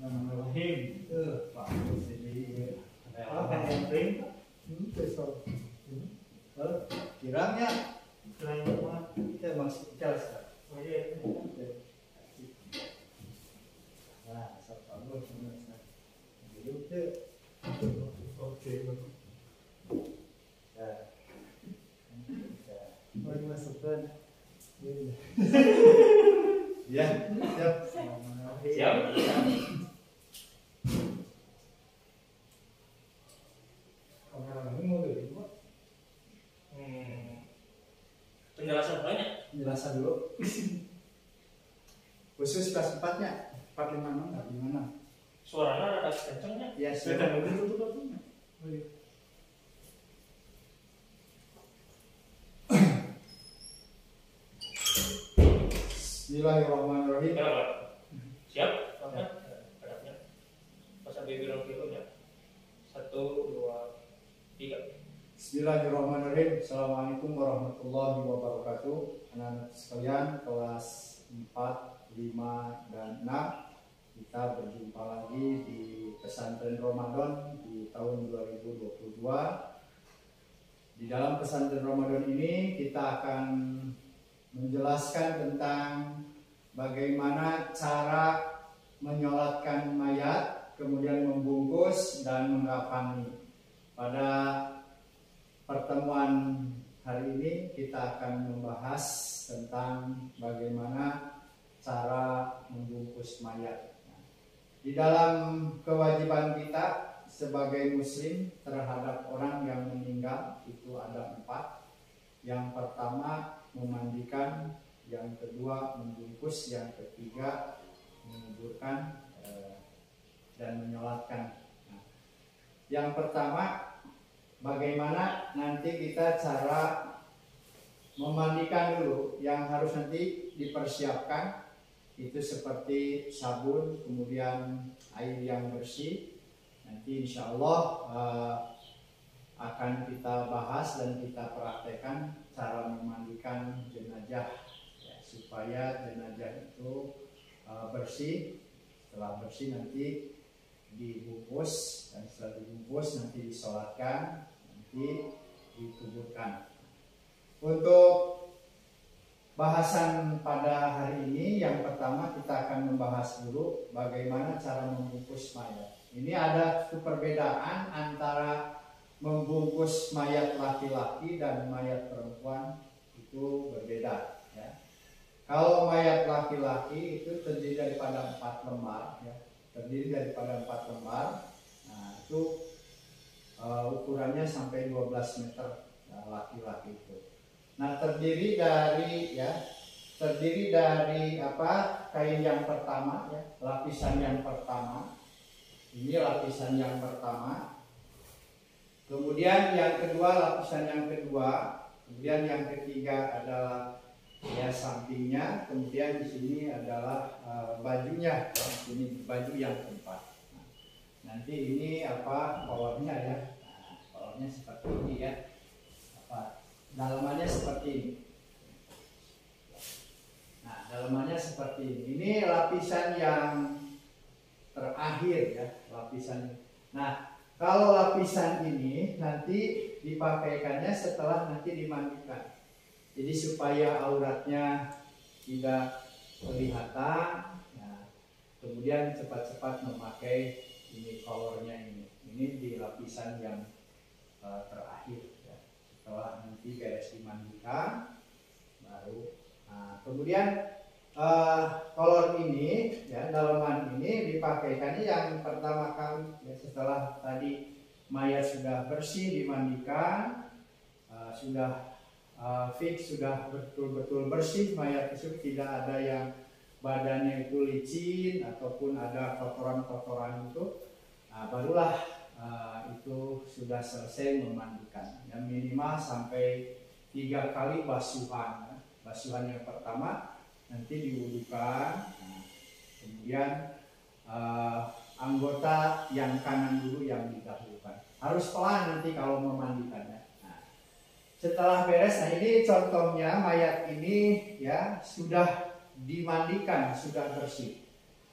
Bismillahirrahmanirrahim. Pak Sini Apa yang penting? besok kiranya Selain rumah, kita masih bicara. oh iya, Nah, sampai bos itu oke. mari masukkan. Ya, siap. Siap. Kamera mau dari gua. Penjelasan banyak. Penjelasan dulu. Khusus kelas 4-nya 456 gimana? Suaranya ada kencengnya. Ya, Sudah siap. begitu tuh tuh. Bismillahirrahmanirrahim. Kenapa? Siap? Oke. Adabnya. Pas sampai bilang gitu ya. 1, 2, 3. Bismillahirrahmanirrahim. Assalamualaikum warahmatullahi wabarakatuh. Anak-anak sekalian kelas 4, 5, dan 6. Kita berjumpa lagi di pesantren Ramadan di tahun 2022. Di dalam pesantren Ramadan ini kita akan menjelaskan tentang bagaimana cara menyolatkan mayat, kemudian membungkus dan mengkafani. Pada pertemuan hari ini kita akan membahas tentang bagaimana cara membungkus mayat. Di dalam kewajiban kita sebagai muslim terhadap orang yang meninggal itu ada 4. Yang pertama memandikan, yang kedua membungkus, yang ketiga menguburkan dan menyolatkan. Nah, yang pertama bagaimana nanti kita cara memandikan dulu, yang harus nanti dipersiapkan itu seperti sabun, kemudian air yang bersih. Nanti insya Allah akan kita bahas dan kita praktekkan cara memandikan jenazah ya, supaya jenazah itu bersih. Setelah bersih nanti dibungkus, dan setelah dibungkus nanti disolatkan, nanti dikuburkan. Untuk bahasan pada hari ini yang pertama kita akan membahas dulu bagaimana cara membungkus mayat. Ini ada perbedaan antara membungkus mayat laki-laki dan mayat perempuan, itu berbeda ya. Kalau mayat laki-laki itu terdiri daripada 4 lembar ya. Terdiri daripada 4 lembar. Nah, itu ukurannya sampai 12 meter ya, laki-laki itu. Nah, terdiri dari kain yang pertama ya, lapisan yang pertama. Ini lapisan yang pertama. Kemudian yang kedua lapisan yang kedua, kemudian yang ketiga adalah ya sampingnya, kemudian di sini adalah bajunya. Ini baju yang keempat. Nah, nanti ini kolornya ya. Nah, kolornya seperti ini ya. Dalamannya seperti ini. Nah, dalamannya seperti ini. Ini lapisan yang terakhir ya, lapisan. Nah, kalau lapisan ini nanti dipakaikannya setelah nanti dimandikan. Jadi supaya auratnya tidak kelihatan. Nah, kemudian cepat-cepat memakai ini kolornya ini. Ini di lapisan yang terakhir ya. Setelah nanti beres dimandikan baru. Nah, kemudian kolor ini ya, dalaman ini dipakaikannya yang pertama kali ya, setelah tadi mayat sudah bersih dimandikan, sudah fix, sudah betul-betul bersih mayat tersebut, tidak ada yang badannya itu licin ataupun ada kotoran-kotoran itu. Nah, barulah itu sudah selesai memandikan ya, minimal sampai 3 kali basuhan ya. Basuhan yang pertama nanti diwudukan, nah, kemudian anggota yang kanan dulu yang didahulukan. Harus pelan nanti kalau memandikannya. Nah, setelah beres, nah ini contohnya mayat ini ya sudah dimandikan, sudah bersih.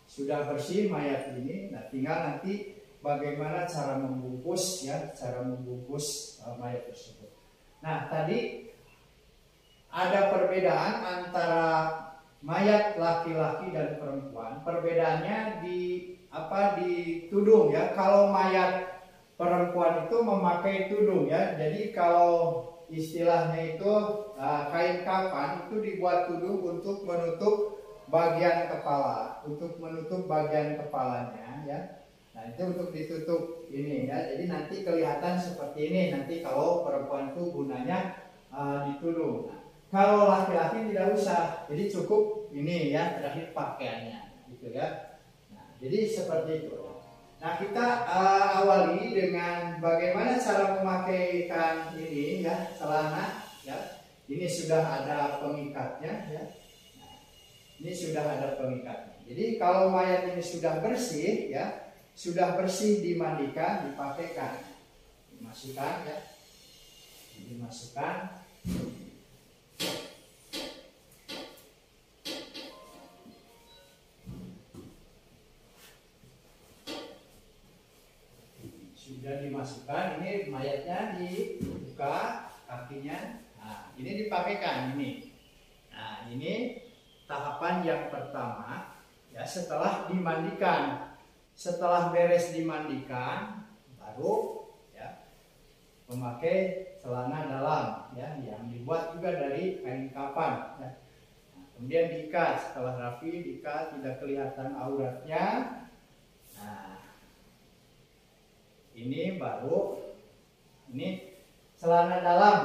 sudah bersih mayat ini. Nah, tinggal nanti bagaimana cara membungkus ya, cara membungkus mayat tersebut. Nah, tadi ada perbedaan antara mayat laki-laki dan perempuan. Perbedaannya di tudung ya. Kalau mayat perempuan itu memakai tudung ya. Jadi kalau istilahnya itu kain kafan itu dibuat tudung untuk menutup bagian kepala, untuk menutup bagian kepalanya ya. Nah, itu untuk ditutup ini ya. Jadi nanti kelihatan seperti ini nanti kalau perempuan itu gunanya ditudung. Nah, kalau laki-laki tidak usah. Jadi cukup ini ya, terakhir pakaiannya gitu ya. Nah, jadi seperti itu. Nah, kita awali dengan bagaimana cara memakaikan ini ya, celana ya. Ini sudah ada pengikatnya ya. Ini sudah ada pengikatnya. Jadi kalau mayat ini sudah bersih ya, sudah bersih dimandikan, dipakaikan, dimasukkan ya, dimasukkan. Sudah dimasukkan, ini mayatnya dibuka kakinya. Nah, ini dipakaikan ini. Nah, ini tahapan yang pertama ya, setelah dimandikan. Setelah beres dimandikan baru ya memakai celana dalam ya, yang dibuat juga dari kain kafan ya. Nah, kemudian diikat, setelah rapi diikat, tidak kelihatan auratnya. Nah, ini baru ini celana dalam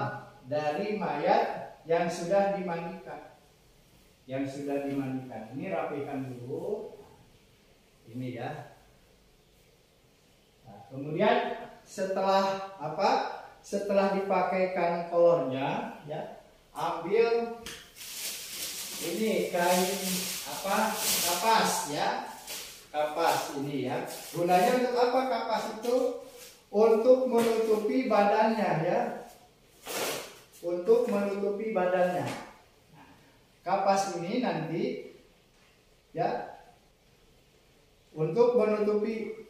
dari mayat yang sudah dimandikan. Yang sudah dimandikan ini rapikan dulu ini ya. Nah, kemudian setelah setelah dipakaikan kolornya ya, ambil ini kain kapas ya, kapas ini ya. Gunanya untuk apa kapas itu? Untuk menutupi badannya ya, untuk menutupi badannya. Kapas ini nanti ya untuk menutupi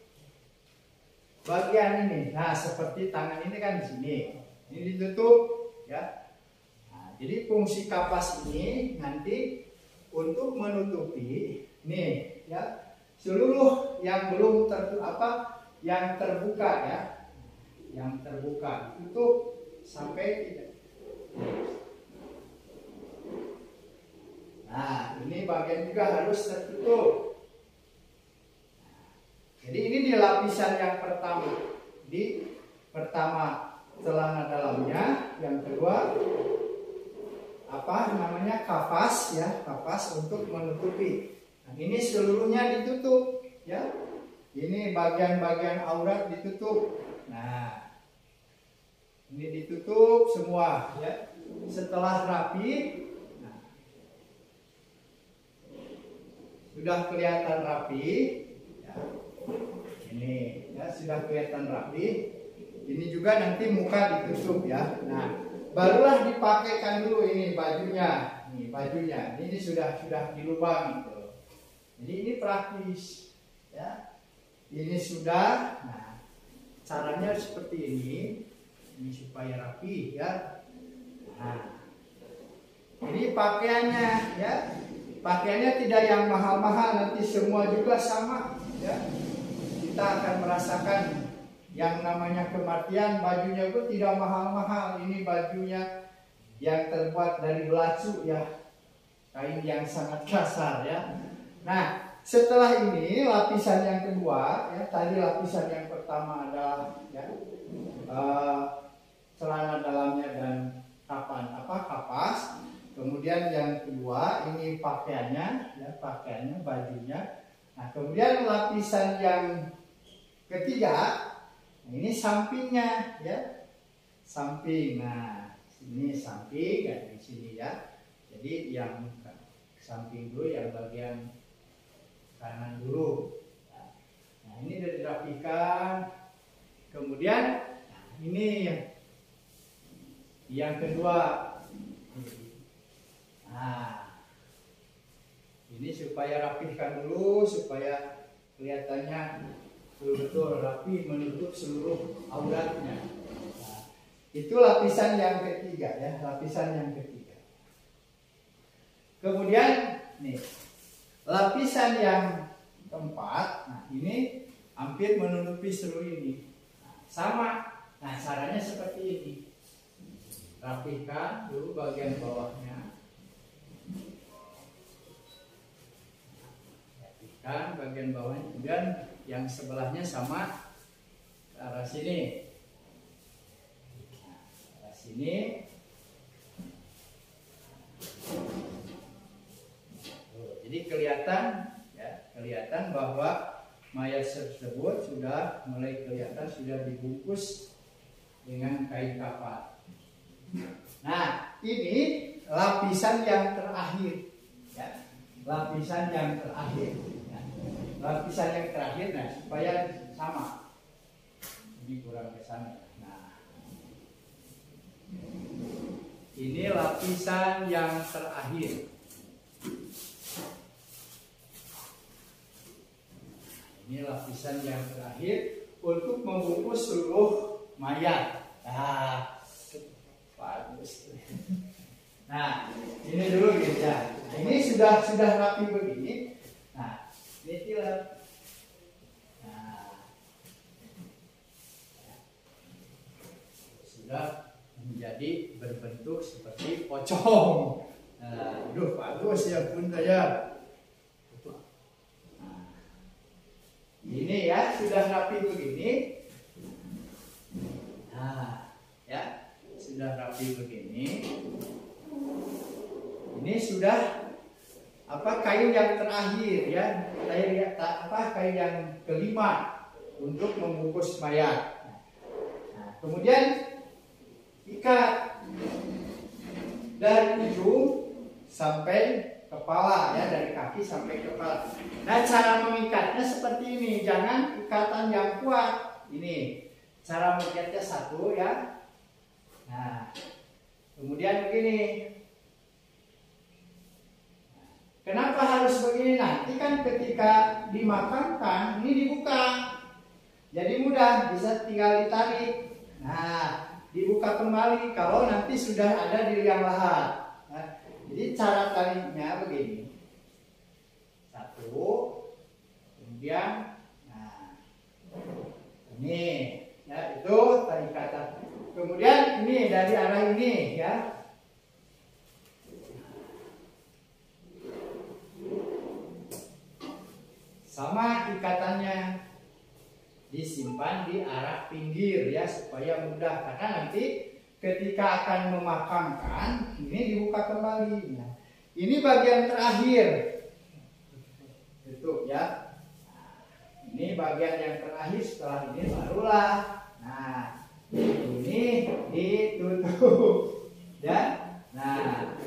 bagian ini. Nah, seperti tangan ini kan di sini. Ini ditutup ya. Nah, jadi fungsi kapas ini nanti untuk menutupi nih ya, seluruh yang belum yang terbuka ya. Yang terbuka ditutup sampai tidak. Nah, ini bagian juga harus tertutup. Jadi ini di lapisan yang pertama. Pertama celana dalamnya, yang kedua kapas ya, kapas untuk menutupi. Nah, ini seluruhnya ditutup ya. Ini bagian-bagian aurat ditutup. Nah, ini ditutup semua ya. Setelah rapi, sudah kelihatan rapi ya. Ini ya sudah kelihatan rapi. Ini juga nanti muka ditutup ya. Nah, barulah dipakaikan dulu ini bajunya. Ini bajunya. Ini sudah dilubang gitu. Jadi ini praktis ya. Ini sudah. Nah, caranya seperti ini. Ini supaya rapi ya. Nah, ini pakaiannya ya. Pakaiannya tidak yang mahal-mahal, nanti semua juga sama ya. Kita akan merasakan yang namanya kematian. Bajunya pun tidak mahal-mahal. Ini bajunya yang terbuat dari belacu ya, kain yang sangat kasar ya. Nah, setelah ini lapisan yang kedua ya, tadi lapisan yang pertama adalah ya, celana dalamnya dan kapas. Kemudian yang kedua ini pakaiannya ya, pakaiannya, bajunya. Nah, kemudian lapisan yang ketiga, ini sampingnya ya, samping. Nah, sini samping ya, di sini ya. Jadi yang samping dulu, yang bagian kanan dulu. Nah, ini sudah dirapikan. Kemudian ini yang kedua. Nah, Ini supaya rapihkan dulu, supaya kelihatannya betul-betul rapi menutup seluruh auratnya. Nah, itu lapisan yang ketiga ya, lapisan yang ketiga. Kemudian nih, lapisan yang keempat, nah ini hampir menutupi seluruh ini. Nah, sama, nah caranya seperti ini. Rapihkan dulu bagian bawahnya. Rapihkan bagian bawahnya, kemudian yang sebelahnya sama ke arah sini. Nah, ke arah sini. Jadi kelihatan bahwa mayat tersebut sudah mulai kelihatan sudah dibungkus dengan kain kafan. Nah, ini lapisan yang terakhir, ya. Lapisan yang terakhir, ya. Lapisan yang terakhir, nah supaya sama. Ini kurang ke sana. Nah, ini lapisan yang terakhir. Ini lapisan yang terakhir untuk membungkus seluruh mayat. Nah, bagus. Nah, ini dulu ya. Ini sudah rapi begini. Nah, ini tilap. Nah, sudah menjadi berbentuk seperti pocong. Nah, aduh bagus ya bunda ya. Ini ya sudah rapi begini. Nah, ya sudah rapi begini. Ini sudah kain yang terakhir ya, kain yang kelima untuk membungkus mayat. Nah, kemudian ikat dari ujung sampai kepala ya, dari kaki sampai kepala. Nah, cara mengikatnya seperti ini, jangan ikatan yang kuat. Ini cara mengikatnya satu ya. Nah, kemudian begini. Kenapa harus begini? Nanti kan ketika dimakamkan ini dibuka, jadi mudah, bisa tinggal ditarik. Nah, dibuka kembali kalau nanti sudah ada di liang lahat. Jadi cara tariknya begini, satu, kemudian, nah, ini, ya itu tarik kata. Kemudian ini dari arah ini, ya, sama ikatannya disimpan di arah pinggir ya supaya mudah, karena nanti ketika akan memakamkan ini dibuka kembali. Nah, ini bagian terakhir itu ya. Nah, ini bagian yang terakhir, setelah ini barulah nah ini ditutup ya. Nah,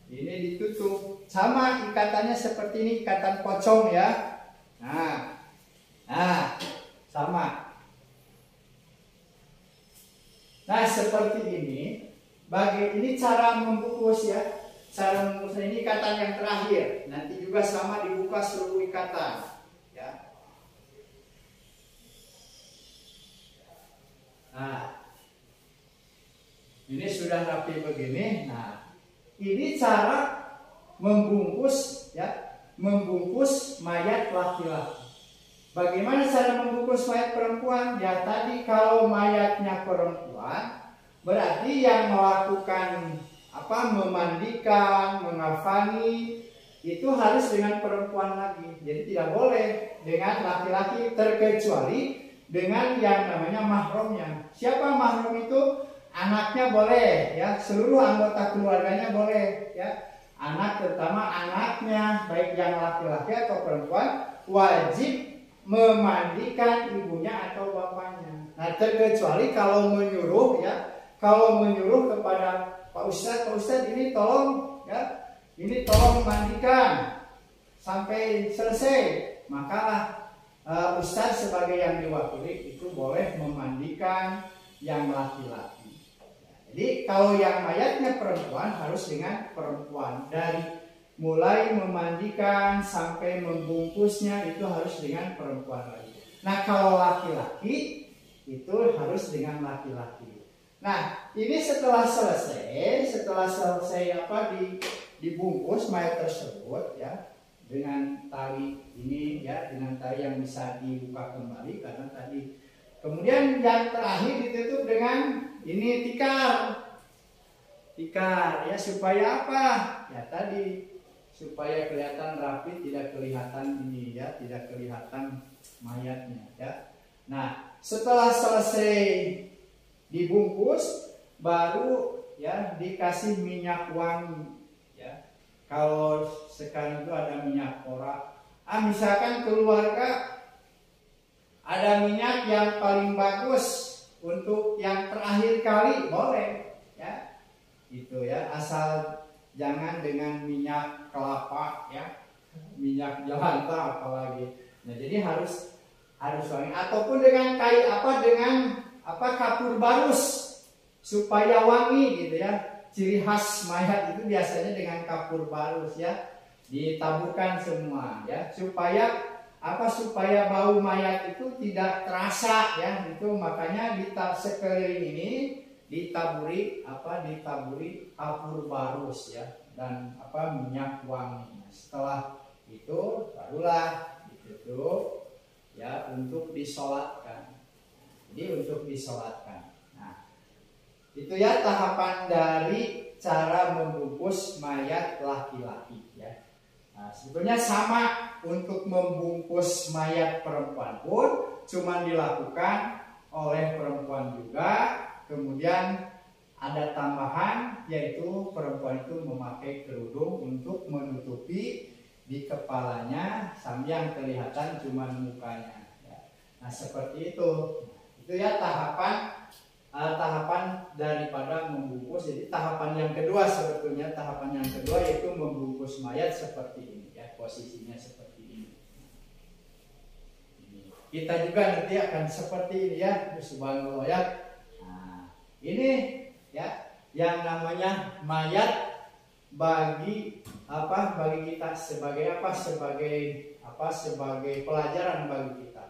ini ditutup, sama ikatannya seperti ini, ikatan pocong ya. Nah sama. Nah, seperti ini. Ini cara membungkus ya. Cara membungkusnya ini ikatan yang terakhir. Nanti juga sama dibuka seluruh ikatan. Ya. Nah, ini sudah rapi begini. Nah, ini cara membungkus ya, membungkus mayat laki-laki. Bagaimana cara membungkus mayat perempuan? Ya tadi kalau mayatnya perempuan, berarti yang melakukan memandikan, mengafani itu harus dengan perempuan lagi. Jadi tidak boleh dengan laki-laki, terkecuali dengan yang namanya mahramnya. Siapa mahram itu? Anaknya boleh ya, seluruh anggota keluarganya boleh ya. Anak, terutama anaknya, baik yang laki-laki atau perempuan, wajib memandikan ibunya atau bapaknya. Nah, terkecuali kalau menyuruh ya, kalau menyuruh kepada Pak Ustadz ini tolong ya, ini tolong mandikan sampai selesai, maka Ustadz sebagai yang diwakili itu boleh memandikan yang laki-laki. Jadi kalau yang mayatnya perempuan harus dengan perempuan, dari mulai memandikan sampai membungkusnya itu harus dengan perempuan lagi. Nah, kalau laki-laki itu harus dengan laki-laki. Nah, ini setelah selesai dibungkus mayat tersebut ya dengan tali ini ya, dengan tali yang bisa dibuka kembali karena tadi. Kemudian yang terakhir ditutup dengan ini tikar ya, supaya apa? Ya tadi supaya kelihatan rapi, tidak kelihatan ini ya, tidak kelihatan mayatnya ya. Nah, setelah selesai dibungkus baru ya dikasih minyak wangi ya. Kalau sekarang itu ada minyak korak. Misalkan keluarga ada minyak yang paling bagus untuk yang terakhir kali boleh ya. Itu ya, asal jangan dengan minyak kelapa ya, minyak jelantah apalagi. Nah, jadi harus wangi ataupun dengan kapur barus supaya wangi gitu ya. Ciri khas mayat itu biasanya dengan kapur barus ya, ditaburkan semua ya supaya bau mayat itu tidak terasa ya. Itu makanya di sekeliling ini ditaburi kapur barus ya dan minyak wangi. Nah, setelah itu barulah ditutup ya untuk disolatkan. Jadi untuk disolatkan. Nah, itu ya tahapan dari cara membungkus mayat laki-laki ya. Nah, sebetulnya sama untuk membungkus mayat perempuan pun cuma dilakukan oleh perempuan juga. Kemudian ada tambahan yaitu perempuan itu memakai kerudung untuk menutupi di kepalanya sambil yang kelihatan cuma mukanya ya. Nah, seperti itu. Itu ya tahapan daripada membungkus. Jadi tahapan yang kedua yaitu membungkus mayat seperti ini ya, posisinya seperti ini. Kita juga nanti akan seperti ini ya, subhanallah ya. Nah, ini ya yang namanya mayat bagi kita sebagai pelajaran bagi kita.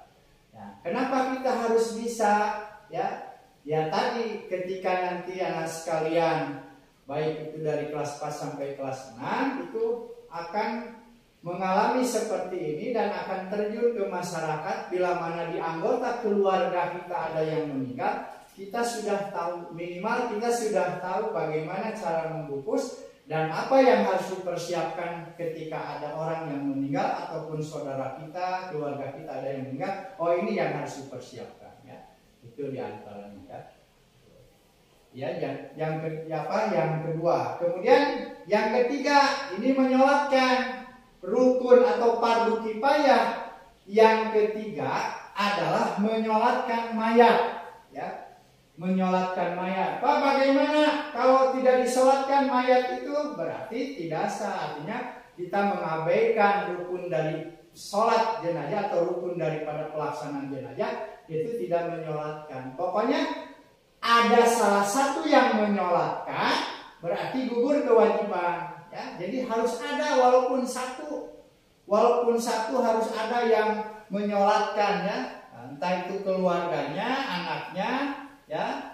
Nah, kenapa kita harus bisa ya? Ya tadi ketika nanti anak sekalian baik itu dari kelas 4 sampai kelas 6 itu akan mengalami seperti ini dan akan terjun ke masyarakat. Bila mana di anggota keluarga kita ada yang meninggal, kita sudah tahu, minimal kita sudah tahu bagaimana cara membungkus dan apa yang harus dipersiapkan ketika ada orang yang meninggal ataupun saudara kita, keluarga kita ada yang meninggal. Oh, ini yang harus dipersiapkan ya. Itu diantaranya ya. Ya, yang kedua. Kemudian yang ketiga ini menyolatkan rukun atau fardu kifayah. Yang ketiga adalah menyolatkan mayat ya. Menyolatkan mayat. Pak, bagaimana kalau tidak disolatkan mayat itu? Berarti tidak sah. Artinya kita mengabaikan rukun dari sholat jenazah atau rukun daripada pelaksanaan jenazah, itu tidak menyolatkan. Pokoknya ada salah satu yang menyolatkan, berarti gugur kewajiban. Ya, jadi harus ada walaupun satu harus ada yang menyolatkan ya. Entah itu keluarganya, anaknya, ya,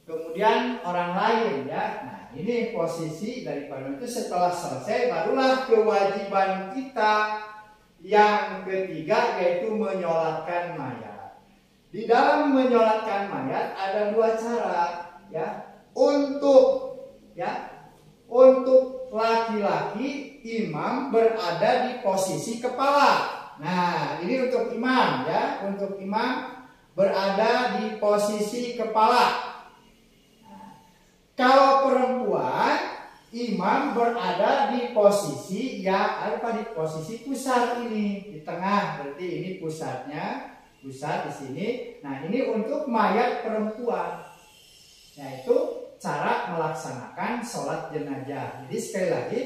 kemudian orang lain ya. Nah, ini posisi daripada itu. Setelah selesai barulah kewajiban kita yang ketiga yaitu menyolatkan mayat. Di dalam menyolatkan mayat ada dua cara ya. Untuk laki-laki imam berada di posisi kepala. Nah, ini untuk imam ya. Untuk imam berada di posisi kepala. Nah, kalau perempuan, imam berada di posisi di posisi pusat ini, di tengah. Berarti ini pusatnya, pusat di sini. Nah, ini untuk mayat perempuan. Nah, itu cara melaksanakan sholat jenazah. Jadi sekali lagi,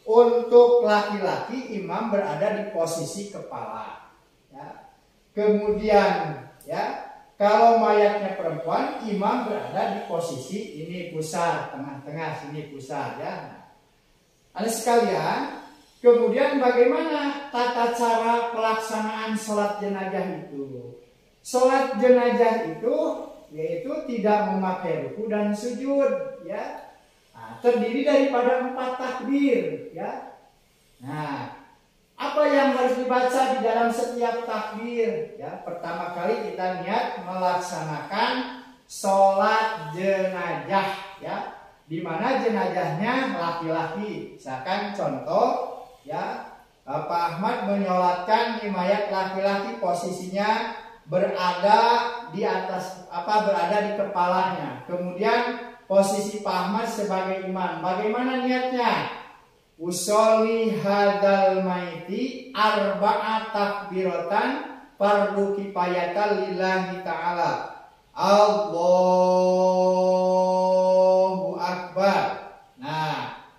untuk laki-laki imam berada di posisi kepala. Ya. Kemudian ya, kalau mayatnya perempuan, imam berada di posisi ini pusat, tengah-tengah sini pusat ya. Anak sekalian, kemudian bagaimana tata cara pelaksanaan sholat jenazah itu? Sholat jenazah itu yaitu tidak memakai ruku dan sujud, ya. Nah, terdiri daripada 4 takbir, ya. Nah, apa yang harus dibaca di dalam setiap takbir? Ya, pertama kali kita niat melaksanakan sholat jenazah, ya. Di mana jenazahnya laki-laki. Misalkan contoh, ya, Pak Ahmad menyolatkan di mayat laki-laki, posisinya berada di atas berada di kepalanya. Kemudian posisi Pak Ahmad sebagai imam. Bagaimana niatnya? Usolli hadzal maiti arba'at takbiratan fardu kifayatan lillahi ta'ala. Allahu Akbar. Nah,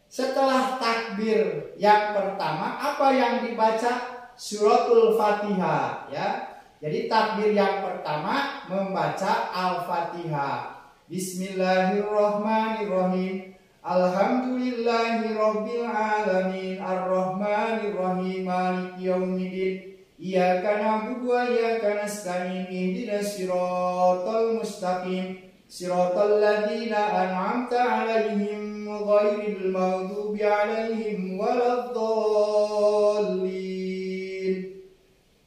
setelah takbir yang pertama, apa yang dibaca? Suratul Fatihah, ya. Jadi takbir yang pertama membaca Al-Fatihah. Bismillahirrahmanirrahim. Alhamdulillahirabbil alamin arrahmanirrahim maliki yaumiddin. Iyyaka na'budu wa iyyaka nasta'in ihdinas siratal mustaqim siratal ladzina an'amta 'alaihim ghairil maghdubi 'alaihim waladdallin.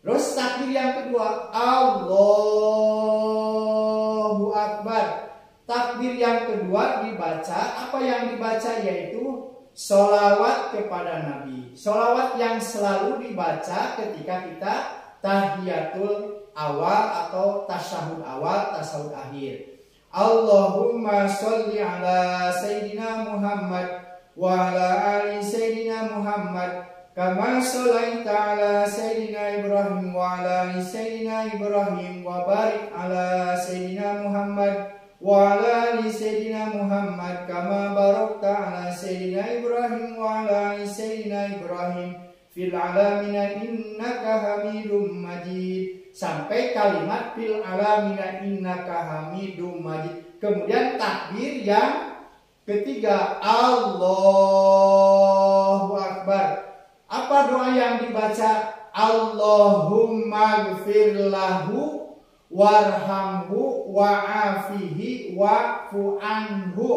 Terus takbir yang kedua, Allahu Akbar. Takbir yang kedua dibaca, apa yang dibaca yaitu sholawat kepada Nabi. Sholawat yang selalu dibaca ketika kita tahiyatul awal atau tasyahud awal, tasyahud akhir. Allahumma sholli ala Sayyidina Muhammad wa ala ali Sayyidina Muhammad kama sholaita ala Sayyidina Ibrahim wa ala ali Sayyidina Ibrahim wa barik ala Sayyidina Muhammad wa ala ali Sayyidina Muhammad kama barakta ala Sayyidina Ibrahim wa ala ali Sayyidina Ibrahim fil alamina innaka Hamidum Majid, sampai kalimat fil alamina innaka Hamidum Majid. Kemudian takbir yang ketiga, Allahu Akbar. Apa doa yang dibaca? Allahumma gfir lahu warhamhu wa'afihi wa'fu anhu.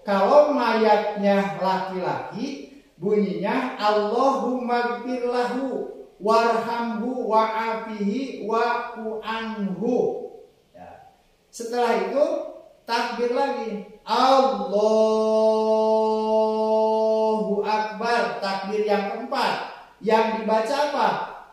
Kalau mayatnya laki-laki bunyinya Allahumma gfir lahu warhamhu wa'afihi wa'fu anhu, ya. Setelah itu takbir lagi, Allahu Akbar. Takbir yang keempat yang dibaca apa?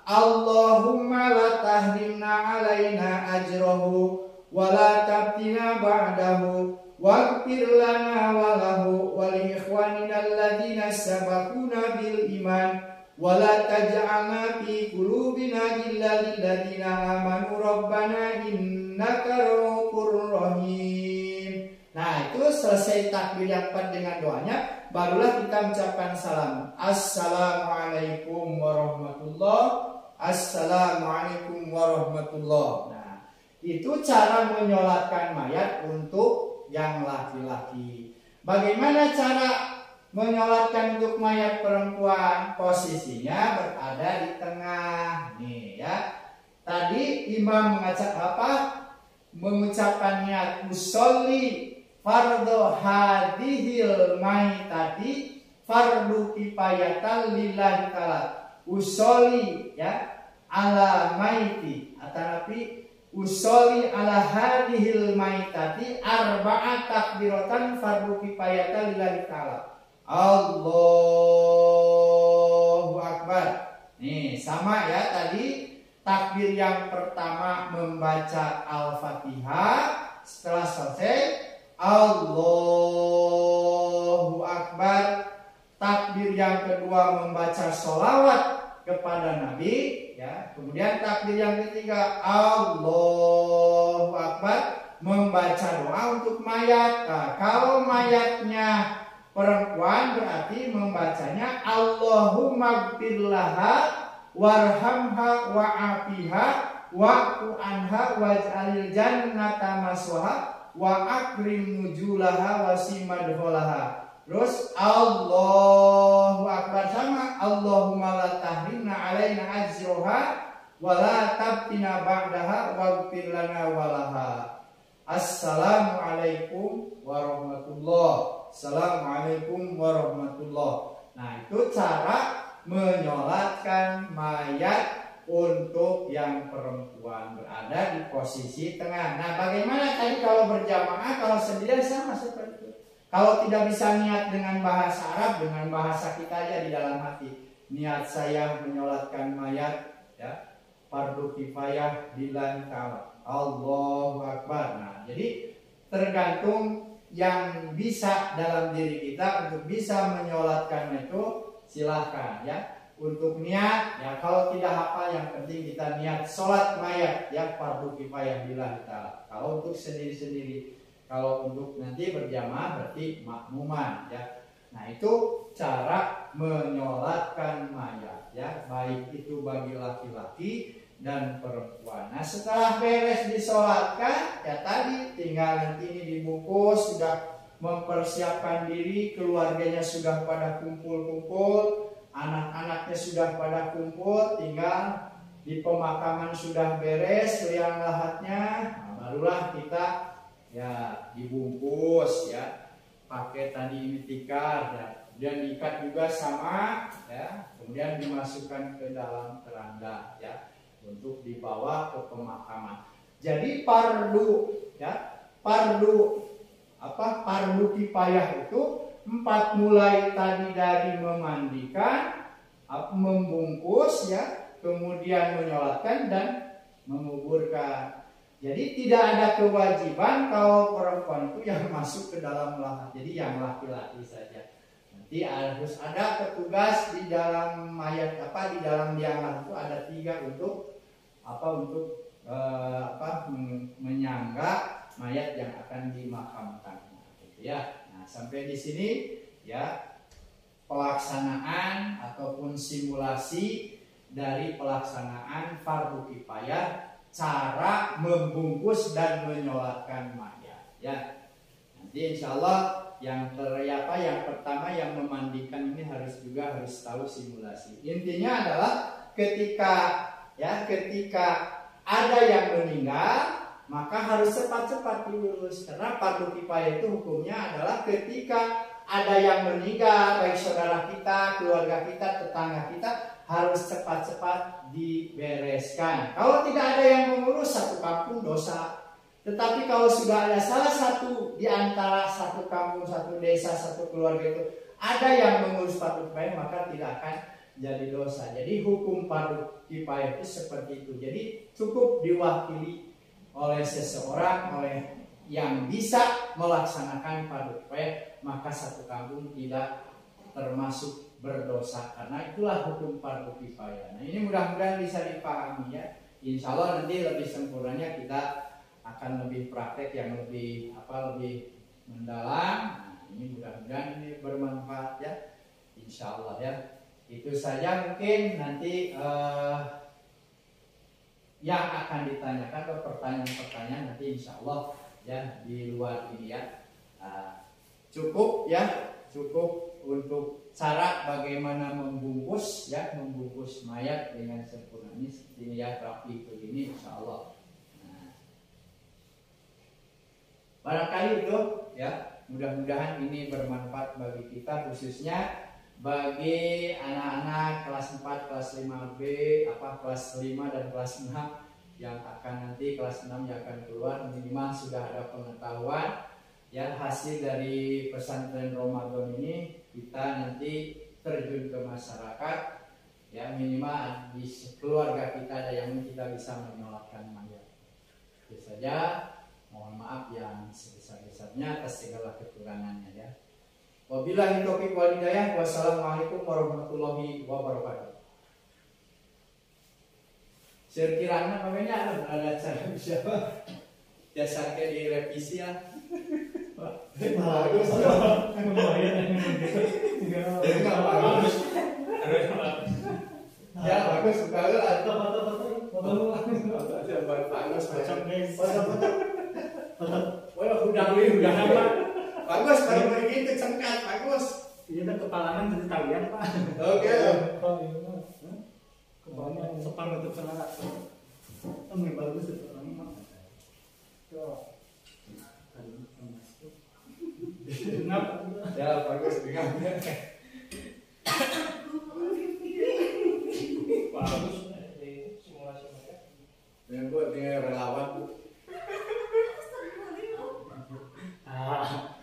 Allahumma la tahrimna alaina ajrahu wa la tabtina ba'dahu waghfir lana wa lahu wa li ikhwanina alladhina sabaquna bil iman wa la taj'alna fi qulubina ghillan lil ladzina amanu rabbana innaka ra'ufur rahim. Nah, itu selesai takbir yang keempat dengan doanya, barulah kita ucapkan salam. Assalamualaikum warahmatullahi. Assalamualaikum warahmatullahi. Nah, itu cara menyolatkan mayat untuk yang laki-laki. Bagaimana cara menyolatkan untuk mayat perempuan? Posisinya berada di tengah. Nih, ya. Tadi imam mengucapkan niat usolli fardhu hadhil maitati fardu kifayatan lillahi ta'ala. Usolli, ya, ala maiti atanapi usolli ala hadhil maitati arba'at takbiratan fardu kifayatan lillahi ta'ala. Allahu Akbar. Nih, sama ya tadi. Takbir yang pertama membaca Al-Fatihah, setelah selesai Allahu Akbar. Takbir yang kedua membaca sholawat kepada Nabi, ya. Kemudian takbir yang ketiga Allahu Akbar, membaca doa untuk mayat. Nah, kalau mayatnya perempuan berarti membacanya Allahumma gfirlaha warhamha wa'afiha wa'fu anha waj'alil jannata maswaha wa akrim nujulaha wa simadholaha. Terus Allahu Akbar sama Allahumma la tahrimna alaina ajroha wa la tabtina ba'daha waghfir lana walaha. Assalamualaikum warahmatullah. Assalamualaikum warahmatullah. Nah, itu cara menyolatkan mayat untuk yang perempuan berada di posisi tengah. Nah, bagaimana tadi kalau berjamaah, kalau sendirian sama seperti itu. Kalau tidak bisa niat dengan bahasa Arab, dengan bahasa kita aja di dalam hati. Niat saya menyolatkan mayat, ya, fardu kifayah lillahi ta'ala. Allahu Akbar. Nah, jadi tergantung yang bisa dalam diri kita untuk bisa menyolatkan itu, silahkan ya. Untuk niat, ya kalau tidak hafal yang penting kita niat sholat mayat, ya fardu kifayah lillahi ta'ala. Kalau untuk sendiri-sendiri. Kalau untuk nanti berjamaah berarti makmuman ya. Nah, itu cara menyolatkan mayat ya, baik itu bagi laki-laki dan perempuan. Nah, setelah beres disolatkan ya tadi tinggal nanti ini dibungkus, sudah mempersiapkan diri, keluarganya sudah pada kumpul-kumpul, anak-anaknya sudah pada kumpul, tinggal di pemakaman sudah beres liang lahatnya, nah, barulah kita ya dibungkus ya pakai tadi ini tikar ya, kemudian diikat juga sama ya, kemudian dimasukkan ke dalam keranda ya untuk dibawa ke pemakaman. Jadi fardu ya, fardu kifayah itu 4 mulai tadi dari memandikan, membungkus ya, kemudian menyolatkan dan menguburkan. Jadi tidak ada kewajiban kalau perempuan itu yang masuk ke dalam lahat. Jadi yang laki-laki saja. Nanti harus ada petugas di dalam mayat di dalam liang lahat itu ada 3 untuk menyangga mayat yang akan dimakamkan. Gitu ya. Nah, sampai di sini ya pelaksanaan ataupun simulasi dari pelaksanaan fardu kifayah, cara membungkus dan menyolatkan mayat ya. Nanti insya Allah yang pertama yang memandikan ini harus tahu simulasi. Intinya adalah ketika ada yang meninggal maka harus cepat-cepat diurus, karena fardu kifayah itu hukumnya adalah ketika ada yang meninggal, baik saudara kita, keluarga kita, tetangga kita, harus cepat-cepat dibereskan. Kalau tidak ada yang mengurus, satu kampung dosa. Tetapi kalau sudah ada salah satu di antara satu kampung, satu desa, satu keluarga itu ada yang mengurus fardu kifayah, maka tidak akan jadi dosa. Jadi hukum fardu kifayah itu seperti itu. Jadi cukup diwakili oleh seseorang, oleh yang bisa melaksanakan fardu kifayah, maka satu kampung tidak termasuk berdosa, karena itulah hukum fardu kifayah. Nah, ini mudah-mudahan bisa dipahami ya. Insya Allah nanti lebih sempurnanya kita akan lebih praktek yang lebih mendalam. Nah, ini mudah-mudahan ini bermanfaat ya. Insya Allah ya. Itu saja mungkin nanti yang akan ditanyakan atau pertanyaan-pertanyaan nanti insya Allah ya di luar ini ya. Cukup untuk cara bagaimana membungkus mayat dengan sempurna ini ya, rapi begini insya Allah. Nah, barangkali itu ya, mudah-mudahan ini bermanfaat bagi kita, khususnya bagi anak-anak kelas 4, kelas 5B, kelas 5 dan kelas 6 yang akan nanti kelas 6 yang akan keluar, minimal sudah ada pengetahuan ya hasil dari pesantren Ramadan ini. Kita nanti terjun ke masyarakat ya, minimal di keluarga kita ada yang kita bisa menyolatkan mayat. Itu saja, mohon maaf yang sebesar-besarnya atas segala kekurangannya ya. Wabillahi taufiq wal hidayah. Wassalamualaikum warahmatullahi wabarakatuh. Sekiranya namanya ada cara bisa dasarnya direvisi ya. Bagus. Ya bagus sekali. Bagus. Udah Bagus, kalau begitu cengkat, bagus. Iya kan kepalanya jadi talian Pak. Oke. Kepalanya sepang itu celana. Ini bagus itu orang mah. Tuh. Kenapa? Ya bagus dengan. Bagus di simulasi mereka. Yang buat dengan relawan.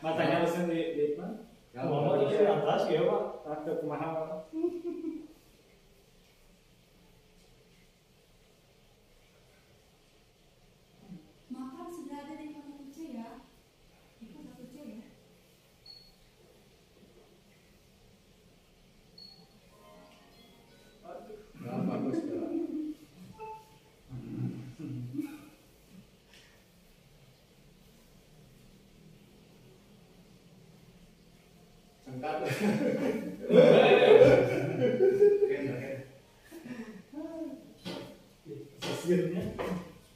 Matanya harusnya di mana? Mama itu di atas ya Pak. Ada kumaha Pak? Makan sudah ada di mana kerja ya? Itu udah kerja ya? Ya bagus. Cengkat. Hasilnya.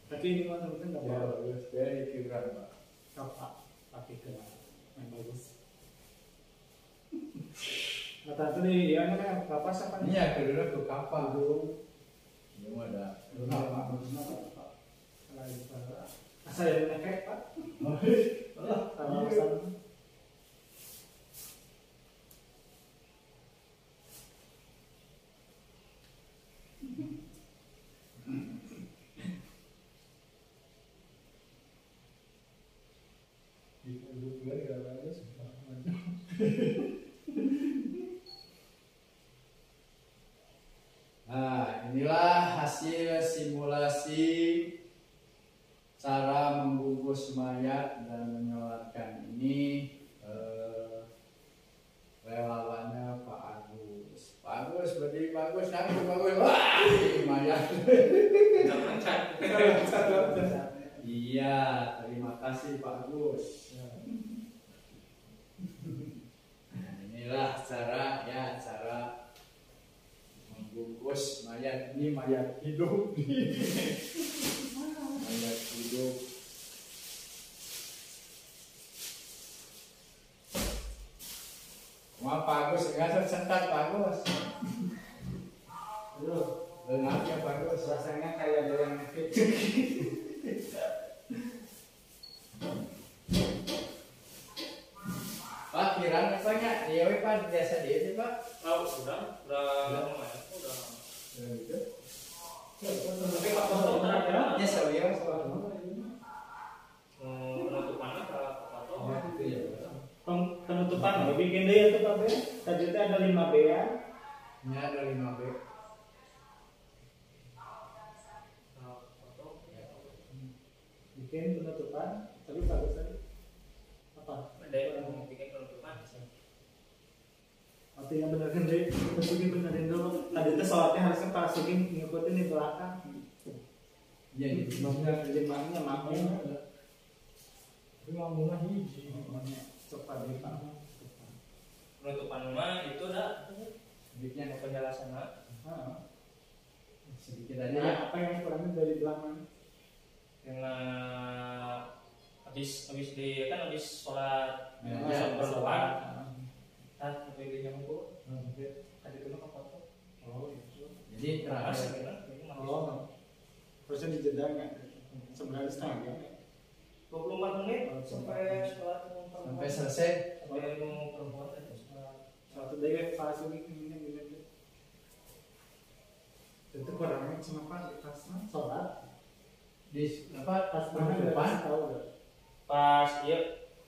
Tapi ini mah teman-teman enggak Ya apa-apa. bagus, dari kiran Pak. Apa? Pakai ke yang bagus. Mata itu di ya kan kapas apa nih? Iya, kedua ke kapal dulu. Ini ada. Asal yang nekek Pak. Kalau pesan Nah, inilah hasil simulasi cara membungkus mayat dan menyolatkan ini relawannya Pak Agus. Pak Agus berdiri bagus, nanti bagus. Wah, ini mayat. Iya, terima kasih Pak Agus. Nah, inilah cara membungkus mayat. Ini mayat hidup. Mayat hidup. Wah, Pak Agus, nggak tersentak Pak Agus. Lengan ya Pak Agus. rasanya kayak ada yang nekek. Pak, kiranya banyak. Iya, Pak, biasa dia sih Pak. Oh, sudah lumayan. Udah. Gitu. Tapi Pak Toto terakhir Ya, saya penutupannya Pak Toto. Penutupan bikin deh itu Pak B. Tadi itu ada 5 B ya. Ini ada 5B. Bikin penutupan, tapi bagus tadi. Apa? Ada yang mau bikin penutupan. Artinya bener kan deh, Sugeng benerin dulu. Tadi itu sholatnya harusnya Pak Sugeng ngikutin di belakang. Iya, gitu. Nomor limanya makmum. Tapi ngomongnya hiji. Cepat deh Pak. Penutupan mah itu dah Sedikitnya penjelasan. sedikit aja ya. Nah, apa yang kurangnya dari belakang? Karena habis sholat Ya, berdoa kan lebih nyambung tadi dulu ke foto Oh itu. Jadi terakhir Oh, terusnya dijeda nggak? 9:30. 24 menit sampai sholat sampai selesai. sampai mau perempuan tadi sholat. Satu deh Pak Sugeng ini gini. Itu kurangnya cuma Pak di tasnya sholat. Di apa Tas depan depan tahu nggak? Pas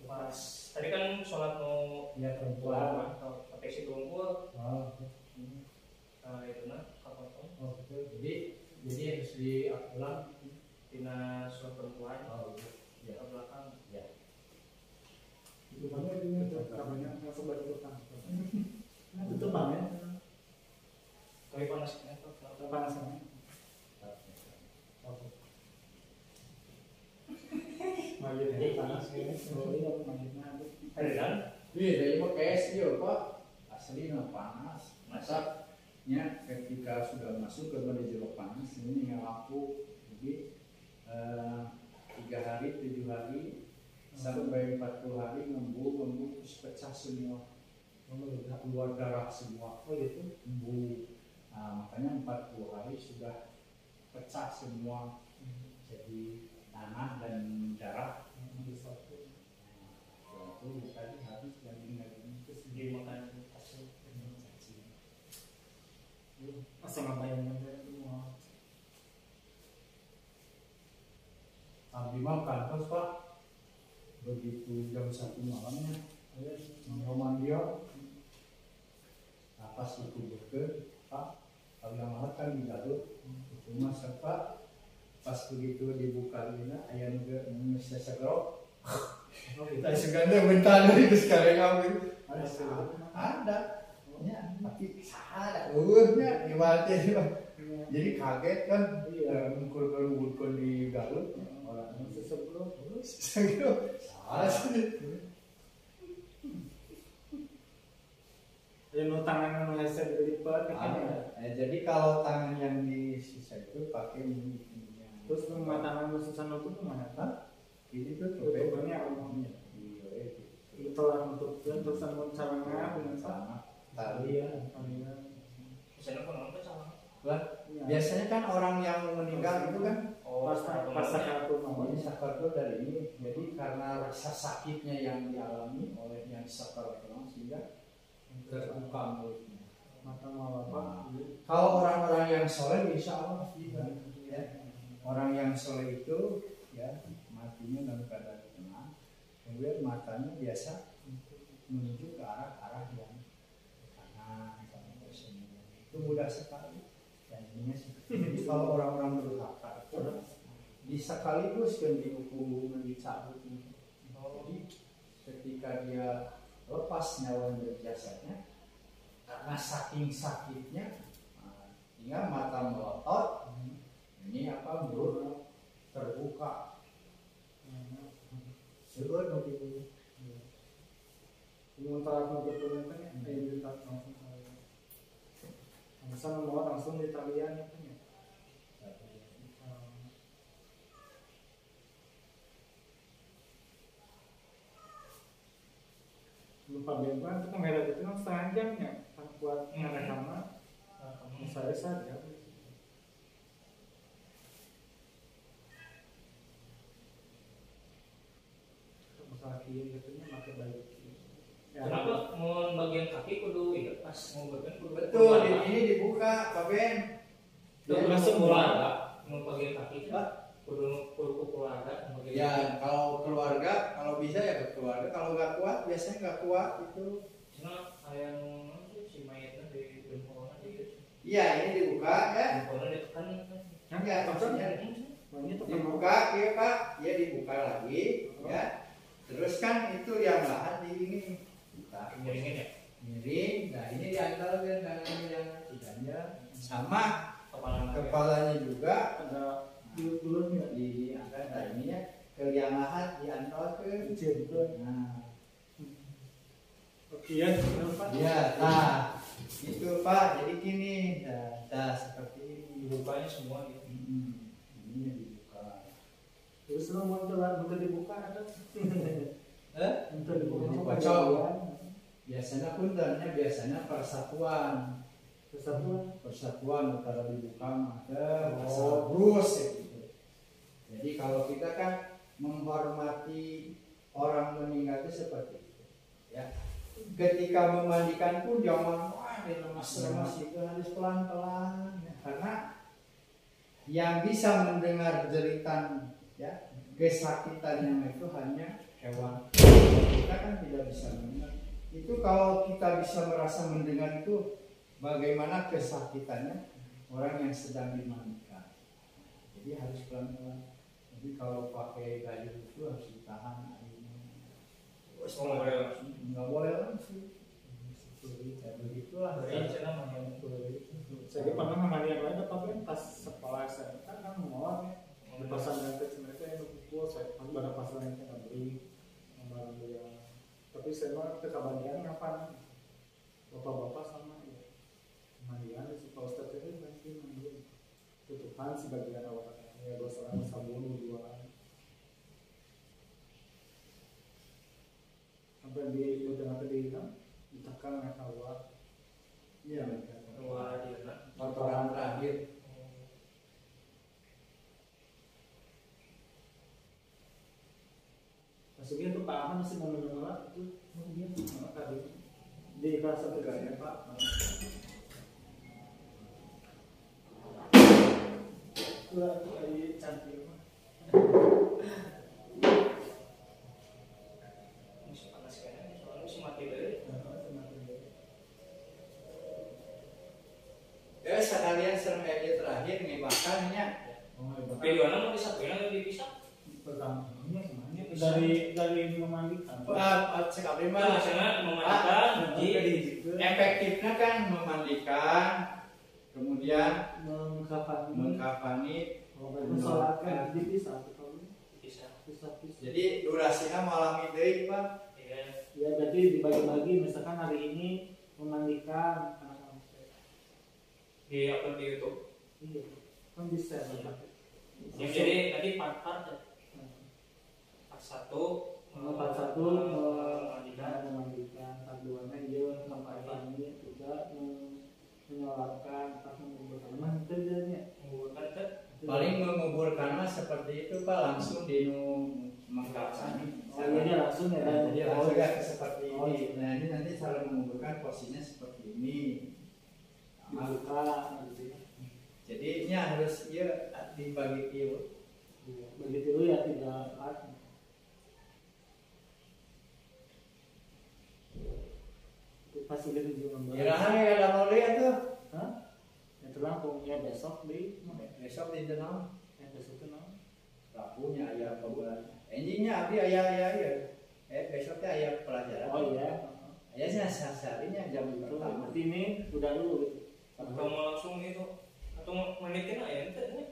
pas tadi kan sholat mau ya perempuan. pakai si tumpul Oh, nah itu nah kapotong oh betul. Jadi harus diulang. tina sholat perempuan Oh, ke belakang ya. Itu banget ini kamarnya langsung balik ke kantor. Itu banget. tapi panasnya tuh Panasnya. Mayatnya panas ya. Boleh kalau mayatnya ada. ada kan Iya, dari mah kayak sih Pak. Asli mah panas. Masaknya ketika sudah masuk ke menuju panas ini dengan lampu. Jadi 3 hari, 7 hari sampai 40 hari ngembuh terus pecah semua, keluar darah semua. Oh gitu. Ngembuh. Nah, makanya 40 hari sudah pecah semua, jadi nanah dan darah. Itu tadi habis yang ini terus dimakan hasil. Asal ngapain semua. Abdi makan terus Pak, begitu jam 1 malamnya, roman dia, pas itu berke, Pak, kalau yang lahat kan di Garut, itu masak Pak, pas begitu dibuka ini, ayam juga bisa segerok. Kita segala bentar itu sekarang ambil. Ada, ya, tapi ada, gimana? Jadi kaget kan, mukul di Garut, orang sesebrok, salah sih. Yang tangan Malaysia dilipat kan. Jadi kalau tangan yang di sisa itu pakai minyak. Terus rumah tangan susah nutup kemana? Ini tuh tutupannya awalnya. Itu telah nutupkan terus sama caranya dengan sama talian. Misalnya pun nonton sama. Biasanya kan orang yang meninggal itu kan pas sakaratul maut. Ini sakaratul dari ini. Jadi karena rasa sakitnya yang dialami oleh yang sakaratul sehingga terbuka mulutnya. Mata malapa. Kalau orang-orang yang soleh, insya Allah tidak. Ya. Orang yang soleh itu, ya matinya dalam keadaan tenang. Kemudian matanya biasa menuju ke arah-arah yang kanan, sampai sini. Itu mudah sekali. Dan ini jadi kalau orang-orang durhaka itu bisa sekaligus kan dihukum, dicabut. Jadi ketika dia lepas nyawa berjasadnya karena saking sakitnya, hingga mata melotot, ini apa mulut terbuka, seluruh itu. Sementara mau bertemu kan ya, kayak kita langsung mau langsung di talian kan ya. Lupa beban itu kamera itu kan setengah jam ya, kan buat sama saya saja. Masalah kieu katanya pakai baju. Kenapa mau bagian kaki kudu iya pas mau bagian kudu Betul, ini dibuka, Pak Ben. Kudu masuk keluarga, mau bagian kaki kudu keluarga. Ya kalau keluarga, kalau bisa ya ke keluarga. Kalau nggak kuat, biasanya nggak kuat itu. Cuma ayam si mayatnya di lingkungan gitu. Iya, ini dibuka ya. Lingkungan ditekan. Ya, maksudnya Ini dibuka, ya Pak, ya dibuka lagi, ya. Terus kan itu yang lahan di ini. Miringin ya. Miring, nah ini diantar kan tangannya yang tidaknya sama Kepala kepalanya juga ada dulu-dulunya diangkat, nah ininya ke yang lahat diantar ke. Nah, iya, Pak. ya, nah itu Pak, jadi gini, nah seperti ini. dibukanya semua gitu. Ini dibuka. Terus lu mau dibuka ada? Untuk dibuka Dipocong. Biasanya puntennya biasanya persatuan kalau dibuka ada brus gitu. Jadi kalau kita kan menghormati orang meninggal itu seperti itu ya. Ketika memandikan pun jangan dilemas-lemas itu, harus pelan-pelan ya. Karena yang bisa mendengar jeritan ya kesakitannya itu hanya hewan. Kita kan tidak bisa mendengar. Itu kalau kita bisa merasa mendengar itu bagaimana kesakitannya orang yang sedang dimandikan. Jadi harus pelan-pelan. Jadi kalau pakai kayu itu harus ditahan airnya. Nggak boleh langsung. Ya begitulah. Saya pernah memandikan lain tapi pas sekolah saya kan mau di pasar nanti sebenarnya yang pukul saya pada pasar yang saya beli tapi saya mah kebanyakan kapan bapak-bapak sama ya mandian si Pak Ustadz itu nanti mandian tutupan sebagian awalnya ya 2 orang sabun 2 sampai di bagian apa di ditekan ya keluar. Iya betul. Dua dia nak. Kotoran terakhir. Maksudnya tuh Pak Ahmad masih mau menolak itu mungkin tadi di kelas satu Ya Pak. itu lagi cantik mah. Masih panas kayaknya, soalnya masih mati deh. Ya sekalian serem aja terakhir nih makannya. Video mau disatuin atau dipisah? Pertamanya semuanya dari memandikan. Sekali Nah, mah misalnya memandikan, efektifnya kan memandikan, kemudian mengkafani, mensolatkan dipisah kalau bisa. pisah. jadi durasinya malam itu Pak. Iya. Ya berarti dibagi-bagi misalkan hari ini memandikan anak-anak. Di upload di YouTube. Iya, kan bisa. Yang jadi nanti part-part ya. Part 1 Part satu memandikan, part 2 nya dia mengkafani juga menyolatkan, part menguburkan mah kerjanya. menguburkan ke Paling menguburkan mah seperti itu Pak, langsung di mengkafani. Oh jadi langsung ya. Jadi langsung ya seperti ini. Nah ini nanti cara menguburkan posisinya seperti ini. dibuka gitu ya. Jadi ini harus ya dibagi itu. Begitu ya 3 part. Pasti gitu juga membahas. Kirahan ya ada mau lihat tuh. Hah? Itu langsung ya besok di Besok di dalam besok itu no. Rabunya ayah pembulan. Endingnya abi ayah ya. Besoknya ayah pelajaran. Oh iya. Ayahnya seharinya jam Itu pertama. berarti ini udah dulu gitu. atau mau langsung itu atau manikin aja ente ini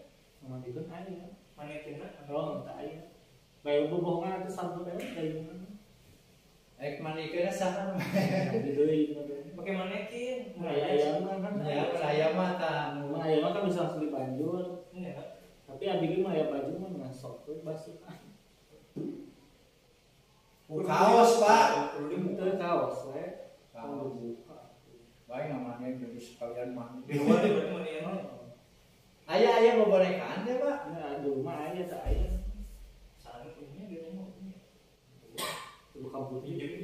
Memandikan aja. manikin aja. Oh, entah aja. Bayu bohongan itu sabtu kan dari mana? Maniknya sana. Dibeli. Pakai manikin. Ayam kan. Ya ayah mata. Ayam kan bisa langsung dibanjur. Iya. Tapi adik mah ya baju mah ngasok tuh basuh. Kaos Pak. Itu kaos we. Kaos. Baik namanya jadi sekalian mandi. Di luar dia berarti manikin. Ayah boborekan deh Pak. Nah, di rumah aja tak aja. Sana punya di rumah punya. Bukan putih. Jadi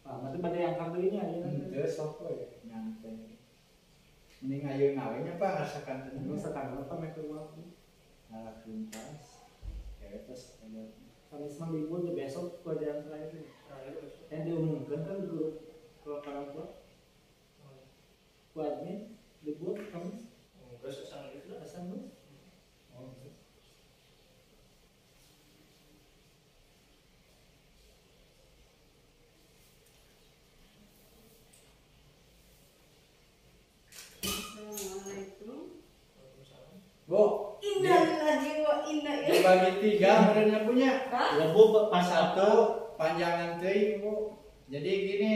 Ah, nanti pada yang kabelnya aja nanti. Itu sok we nyantai. Mending ayo ngawenya Pak rasakan Ini tenang. sekarang apa make waktu? Alah tuntas. Ya terus ada Kamis mah libur ya besok pelajaran terakhir. terakhir besok. Yang diumumkan kan guru kalau orang tua buatnya libur Kamis Enggak susah gitu lah. asal lu. Oh. Assalamualaikum. Bu, Innalillahi wa inna ilaihi. dibagi 3 merenya punya. Hah? Ya bu pas Satu panjangan teuing Bu. Jadi gini,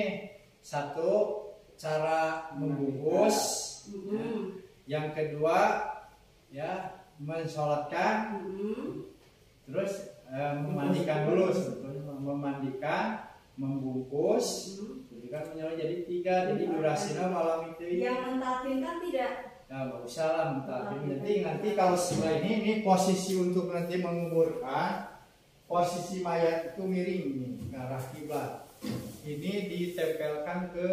satu cara membungkus, yang kedua ya mensolatkan, terus memandikan dulu sebetulnya memandikan, membungkus, jadi kan menyala jadi 3, jadi durasinya malam itu. Yang mentalkin kan tidak. Nah, nggak usah lah mentapin. Nanti kalau setelah ini posisi untuk nanti menguburkan, posisi mayat itu miring nih ke arah kiblat. Ini ditempelkan ke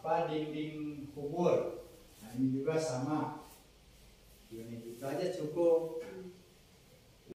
dinding kubur. Nah, ini juga sama. Ini itu aja cukup.